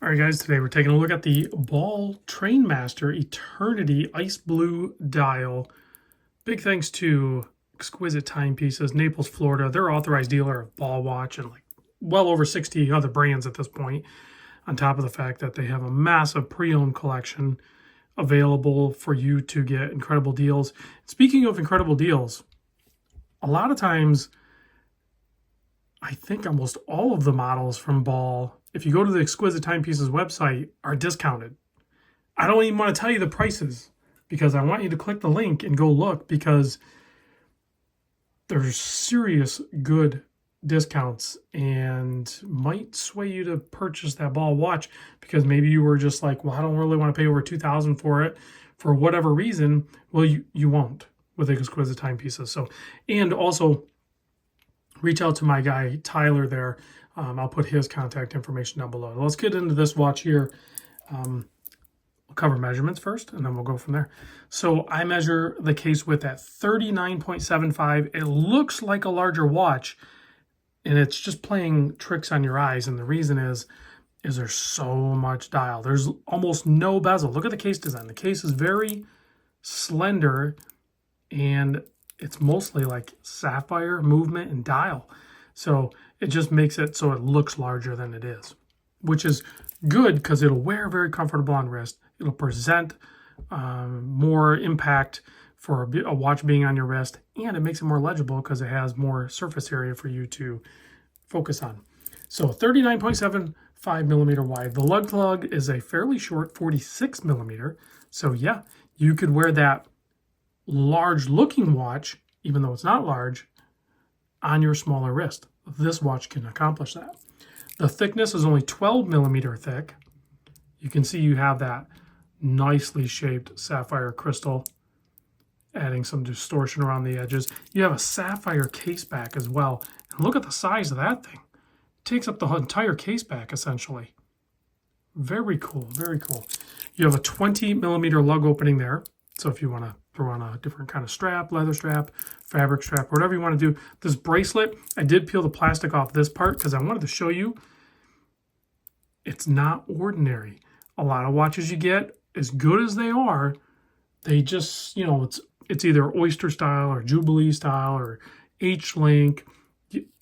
All right, guys, today we're taking a look at the Ball Trainmaster Eternity Ice Blue Dial. Big thanks to Exquisite Timepieces, Naples, Florida. They're authorized dealer of Ball Watch and like well over 60 other brands at this point, on top of the fact that they have a massive pre-owned collection available for you to get incredible deals. Speaking of incredible deals, a lot of times, I think almost all of the models from Ball, if you go to the Exquisite Timepieces website, are discounted. I don't even want to tell you the prices because I want you to click the link and go look, because there's serious good discounts and might sway you to purchase that Ball watch, because maybe you were just like, well, I don't really want to pay over $2,000 for it for whatever reason. Well, you won't with Exquisite Timepieces. So, and also, reach out to my guy Tyler there. I'll put his contact information down below. Let's get into this watch here. We'll cover measurements first, and then we'll go from there. So I measure the case width at 39.75. It looks like a larger watch, and it's just playing tricks on your eyes. And the reason is there's so much dial. There's almost no bezel. Look at the case design. The case is very slender, and it's mostly like sapphire movement and dial. So it just makes it so it looks larger than it is, which is good because it'll wear very comfortable on wrist. It'll present more impact for a watch being on your wrist, and it makes it more legible because it has more surface area for you to focus on. So 39.75 millimeter wide. The lug is a fairly short 46 millimeter. So yeah, you could wear that large looking watch, even though it's not large, on your smaller wrist. This watch can accomplish that. The thickness is only 12 millimeter thick. You can see you have that nicely shaped sapphire crystal, adding some distortion around the edges. You have a sapphire case back as well. And look at the size of that thing. It takes up the entire case back essentially. Very cool, very cool. You have a 20 millimeter lug opening there. So if you want to throw on a different kind of strap, leather strap, fabric strap, whatever you want to do. This bracelet, I did peel the plastic off this part because I wanted to show you it's not ordinary. A lot of watches you get, as good as they are, they just, it's either oyster style or jubilee style or H-link.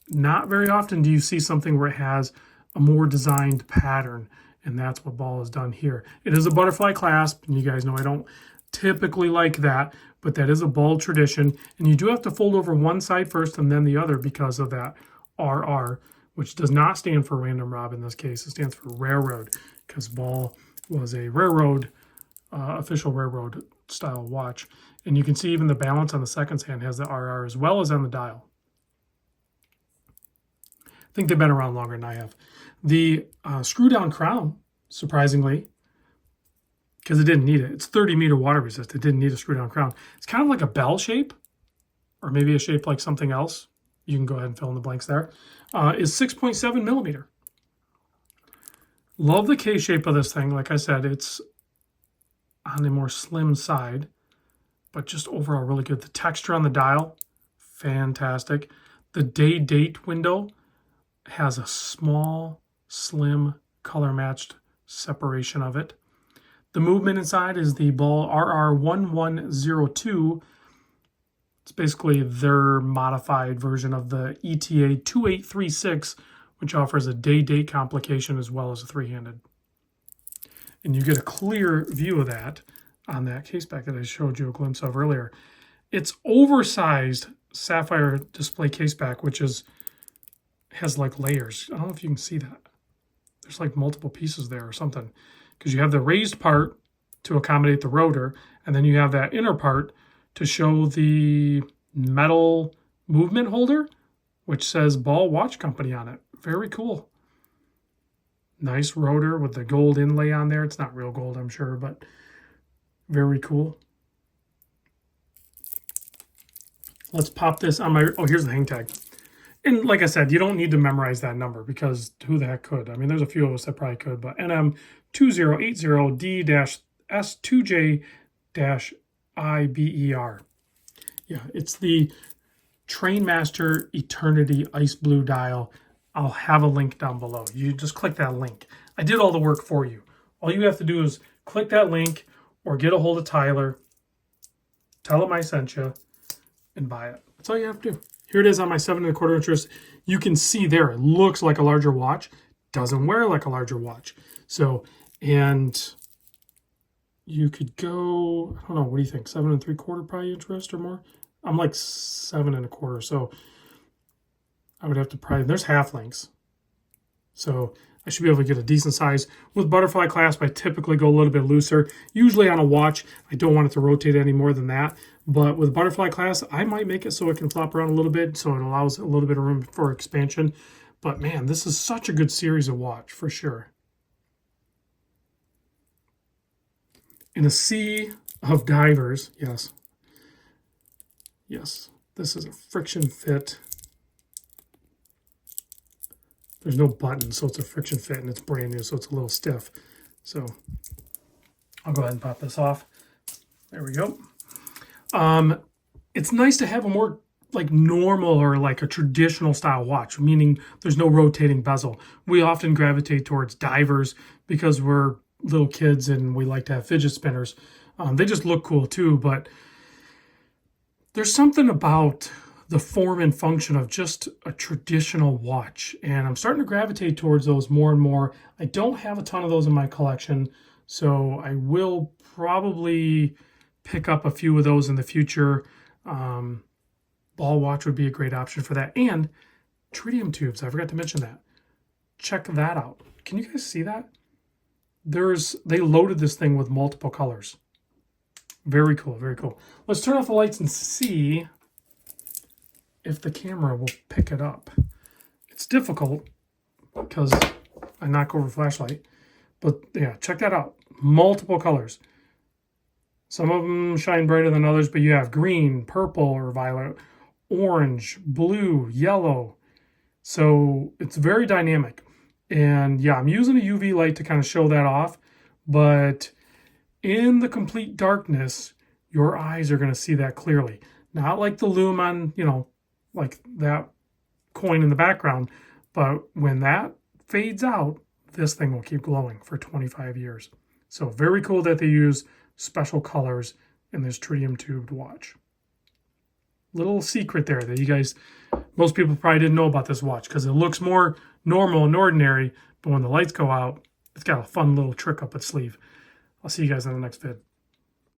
Not very often do you see something where it has a more designed pattern, and that's what Ball has done here. It is a butterfly clasp, and you guys know I don't typically like that, but that is a Ball tradition, and you do have to fold over one side first and then the other because of that RR, which does not stand for random Rob in this case. It stands for railroad, because Ball was a railroad, official railroad style watch. And you can see even the balance on the seconds hand has the RR as well as on the dial. I think they've been around longer than I have. The screw down crown, surprisingly, because it didn't need it. It's 30 meter water resist. It didn't need a screw down crown. It's kind of like a bell shape, or maybe a shape like something else. You can go ahead and fill in the blanks there. Is 6.7 millimeter. Love the case shape of this thing. Like I said, it's on the more slim side, but just overall really good. The texture on the dial, fantastic. The day-date window has a small, slim, color-matched separation of it. The movement inside is the Ball RR1102. It's basically their modified version of the ETA 2836, which offers a day-date complication as well as a three-handed. And you get a clear view of that on that case back that I showed you a glimpse of earlier. It's oversized sapphire display case back, which has like layers. I don't know if you can see that. There's like multiple pieces there or something, because you have the raised part to accommodate the rotor, and then you have that inner part to show the metal movement holder, which says Ball Watch Company on it. Very cool. Nice rotor with the gold inlay on there. It's not real gold, I'm sure, but very cool. Let's pop this on my, oh, here's the hang tag. And like I said, you don't need to memorize that number, because who the heck could? I mean, there's a few of us that probably could, but NM2080D-S2J-IBER. Yeah, it's the Trainmaster Eternity Ice Blue Dial. I'll have a link down below. You just click that link. I did all the work for you. All you have to do is click that link or get a hold of Tyler, tell him I sent you, and buy it. That's all you have to do. Here it is on my 7¼ inch wrist. You can see there, it looks like a larger watch. Doesn't wear like a larger watch. So, and you could go, I don't know, what do you think? 7¾ probably inch wrist or more? I'm like 7¼ so I would have to probably, there's half lengths. So I should be able to get a decent size. With butterfly clasp, I typically go a little bit looser. Usually on a watch, I don't want it to rotate any more than that. But with butterfly clasp, I might make it so it can flop around a little bit, so it allows a little bit of room for expansion. But man, this is such a good series of watch, for sure. In a sea of divers, yes. Yes, this is a friction fit. There's no button, so it's a friction fit, and it's brand new, so it's a little stiff. So I'll go ahead and pop this off. There we go. It's nice to have a more like normal or like a traditional style watch, meaning there's no rotating bezel. We often gravitate towards divers because we're little kids and we like to have fidget spinners. They just look cool too, but there's something about the form and function of just a traditional watch, and I'm starting to gravitate towards those more and more. I don't have a ton of those in my collection, so I will probably pick up a few of those in the future. Ball watch would be a great option for that. And tritium tubes, I forgot to mention that. Check that out. Can you guys see that? They loaded this thing with multiple colors. Very cool, very cool. Let's turn off the lights and see if the camera will pick it up. It's difficult because I knock over flashlight. But yeah, check that out. Multiple colors. Some of them shine brighter than others, but you have green, purple or violet, orange, blue, yellow. So it's very dynamic. And yeah, I'm using a UV light to kind of show that off. But in the complete darkness, your eyes are going to see that clearly. Not like the lume on, you know, like that coin in the background. But when that fades out, this thing will keep glowing for 25 years. So very cool that they use special colors in this tritium tubed watch. Little secret there that you guys, most people probably didn't know about this watch because it looks more normal and ordinary, but when the lights go out, it's got a fun little trick up its sleeve. I'll see you guys in the next vid.